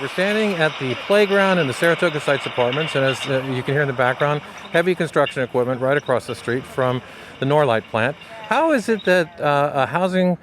We're standing at the playground in the Saratoga Sites apartments, and as you can hear in the background, heavy construction equipment right across the street from the Norlite plant. How is it that a housing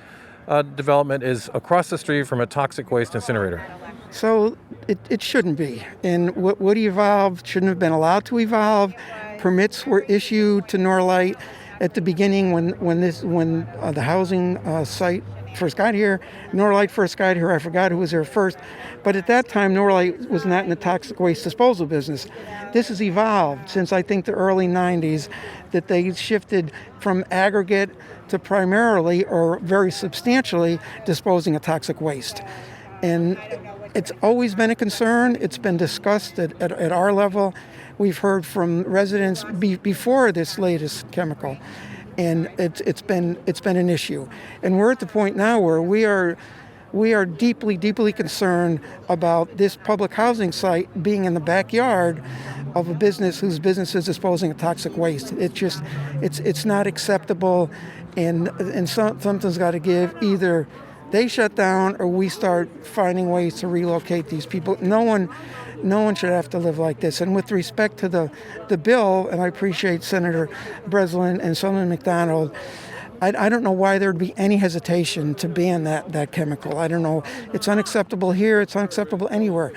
development is across the street from a toxic waste incinerator? So it shouldn't be. And what evolved shouldn't have been allowed to evolve. Permits were issued to Norlite at the beginning when the housing site first got here. Norlite first got here. I forgot who was there first. But at that time, Norlite was not in the toxic waste disposal business. This has evolved since, I think, the early 90s, that they shifted from aggregate to primarily or very substantially disposing of toxic waste. And it's always been a concern. It's been discussed at our level. We've heard from residents before this latest chemical, and it's been an issue. And we're at the point now where we are deeply concerned about this public housing site being in the backyard of a business whose business is disposing of toxic waste. It's not acceptable, and something's got to give. Either they shut down or we start finding ways to relocate these people. No one should have to live like this. And with respect to the bill, and I appreciate Senator Breslin and Senator McDonald, I don't know why there would be any hesitation to ban that chemical. I don't know. It's unacceptable here. It's unacceptable anywhere.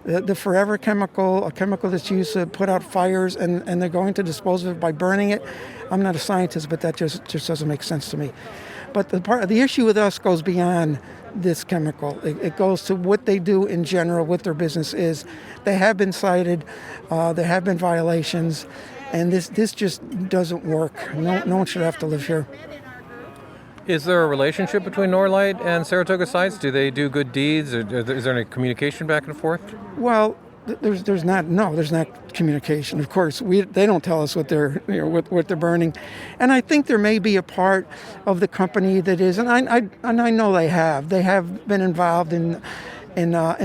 The forever chemical, a chemical that's used to put out fires, and they're going to dispose of it by burning it. I'm not a scientist, but that just doesn't make sense to me. But the issue with us goes beyond this chemical. It goes to what they do in general, what their business is. They have been cited. There have been violations, and this just doesn't work. No one should have to live here. Is there a relationship between Norlite and Saratoga Sites? Do they do good deeds? Or is there any communication back and forth? Well, there's not communication. Of course, they don't tell us what they're what they're burning, and I think there may be a part of the company that is, and I know they have been involved in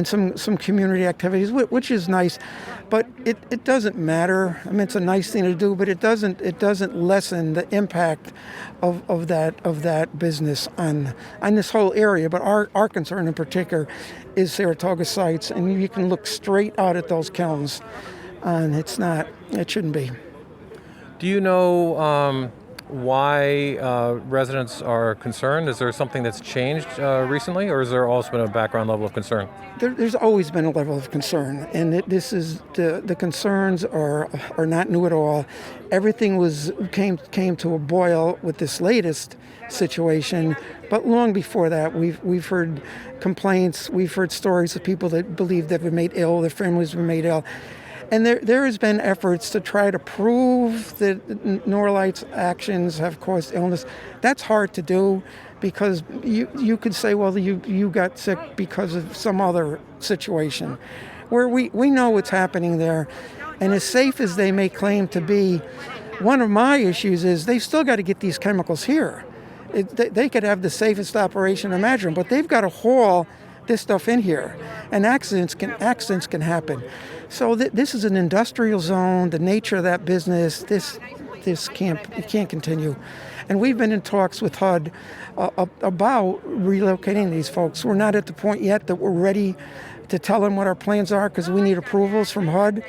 some community activities, which is nice, but it doesn't matter. I mean, it's a nice thing to do, but it doesn't lessen the impact of that business on this whole area. But our concern in particular is Saratoga Sites, and you can look straight out at those kilns, and it shouldn't be. Do you know why residents are concerned? Is there something that's changed recently, or has there always been a background level of concern? There's always been a level of concern, and the concerns are not new at all. Everything came to a boil with this latest situation, but long before that, we've heard complaints, we've heard stories of people that believe they've been made ill, their families were made ill. And there has been efforts to try to prove that Norlite's actions have caused illness. That's hard to do because you could say, well, you got sick because of some other situation. Where we know what's happening there. And as safe as they may claim to be, one of my issues is they've still got to get these chemicals here. They could have the safest operation imaginable, but they've got to haul this stuff in here, and accidents can happen. So this is an industrial zone. The nature of that business, this can't continue. And we've been in talks with HUD about relocating these folks. We're not at the point yet that we're ready to tell them what our plans are because we need approvals from HUD.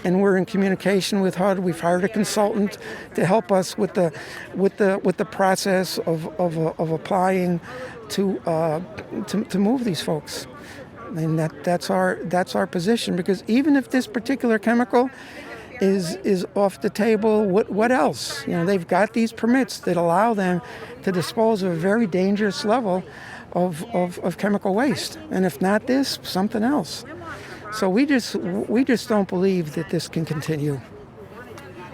And we're in communication with HUD. We've hired a consultant to help us with the process of applying to move these folks. And that's our position, because even if this particular chemical is off the table, what else? They've got these permits that allow them to dispose of a very dangerous level of chemical waste, and if not this, something else. So we just don't believe that this can continue.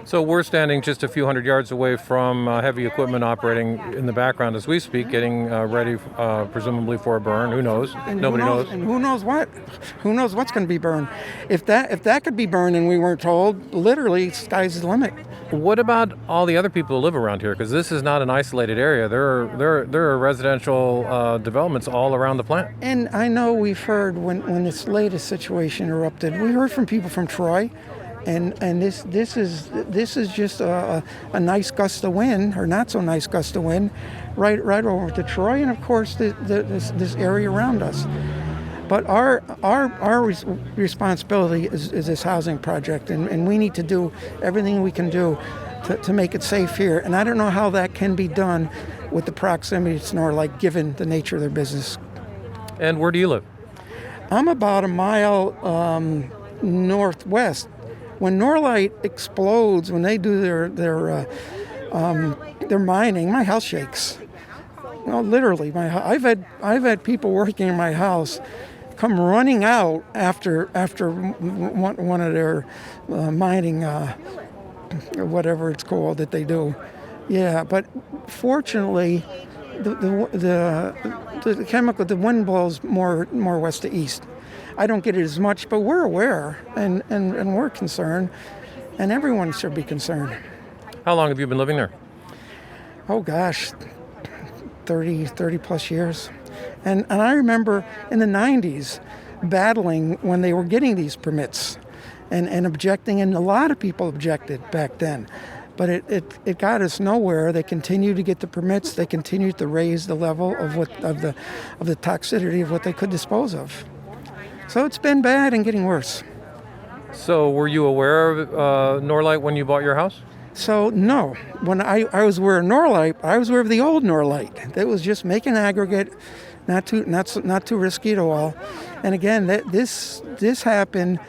So we're standing just a few hundred yards away from heavy equipment operating in the background as we speak, getting ready, presumably for a burn. Who knows? Nobody knows. And who knows what? Who knows what's going to be burned? If that could be burned and we weren't told, literally, sky's the limit. What about all the other people who live around here? Because this is not an isolated area. There are residential developments all around the plant. And I know we've heard when this latest situation erupted, we heard from people from Troy. And this is just a nice gust of wind, or not so nice gust of wind, right over to Troy, and of course this area around us. But our responsibility is this housing project, and we need to do everything we can do to make it safe here. And I don't know how that can be done with the proximity to Norlite, given the nature of their business. And where do you live? I'm about a mile northwest. When Norlite explodes, when they do their mining, my house shakes. No, literally, I've had people working in my house come running out after one of their mining, whatever it's called that they do. Yeah, but fortunately, the chemical, the wind blows more west to east. I don't get it as much, but we're aware and we're concerned, and everyone should be concerned. How long have you been living there? Oh gosh, 30 plus years. And I remember in the 90s battling when they were getting these permits and objecting, and a lot of people objected back then. But it got us nowhere. They continued to get the permits. They continued to raise the level of the toxicity of what they could dispose of. So it's been bad and getting worse. So were you aware of Norlite when you bought your house? So no, when I was aware of Norlite, I was aware of the old Norlite. That was just making aggregate, not too risky at all. And again, this happened.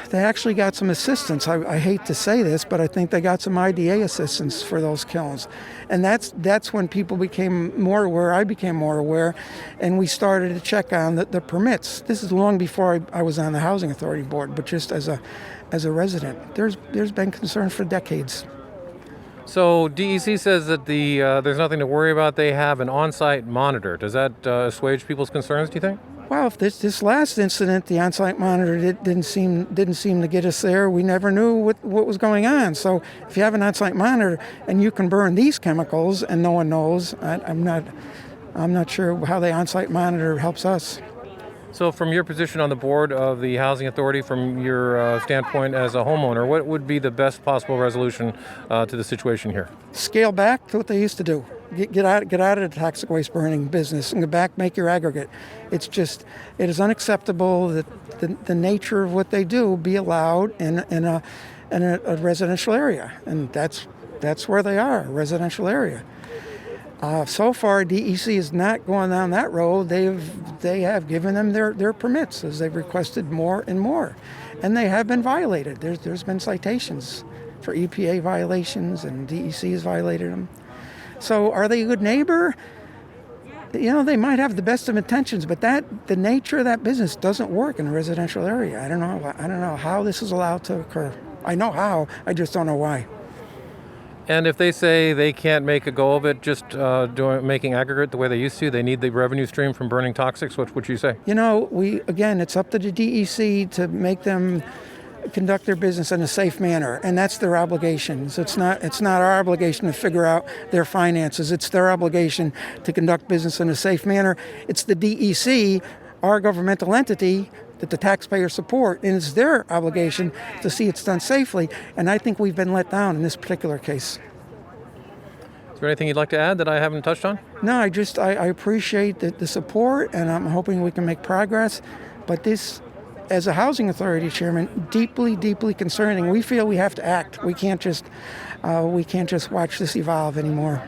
They actually got some assistance. I hate to say this, but I think they got some IDA assistance for those kilns. And that's when people became more aware. I became more aware, and we started to check on the permits. This is long before I was on the Housing Authority board, but just as a resident. There's been concern for decades. So DEC says that there's nothing to worry about. They have an on-site monitor. Does that assuage people's concerns, do you think? Well, if this last incident, the on-site monitor didn't seem to get us there. We never knew what was going on. So if you have an on-site monitor and you can burn these chemicals and no one knows, I'm not sure how the on-site monitor helps us. So from your position on the board of the Housing Authority, from your standpoint as a homeowner, what would be the best possible resolution to the situation here? Scale back to what they used to do. Get out of the toxic waste burning business and go back, make your aggregate. It is unacceptable that the nature of what they do be allowed in a residential area. And that's where they are, a residential area. So far, DEC is not going down that road. They have given them their permits as they've requested more and more, and they have been violated. There's been citations for EPA violations, and DEC has violated them. So, are they a good neighbor? You know, they might have the best of intentions, but the nature of that business doesn't work in a residential area. I don't know how this is allowed to occur. I know how. I just don't know why. And if they say they can't make a go of it just making aggregate the way they used to, they need the revenue stream from burning toxics, what would you say? You know, it's up to the DEC to make them conduct their business in a safe manner, and that's their obligation. So it's not our obligation to figure out their finances. It's their obligation to conduct business in a safe manner. It's the DEC, our governmental entity, that the taxpayers support, and it's their obligation to see it's done safely. And I think we've been let down in this particular case. Is there anything you'd like to add that I haven't touched on? No, I appreciate the support, and I'm hoping we can make progress. But this, as a housing authority chairman, deeply, deeply concerning. We feel we have to act. We can't just watch this evolve anymore.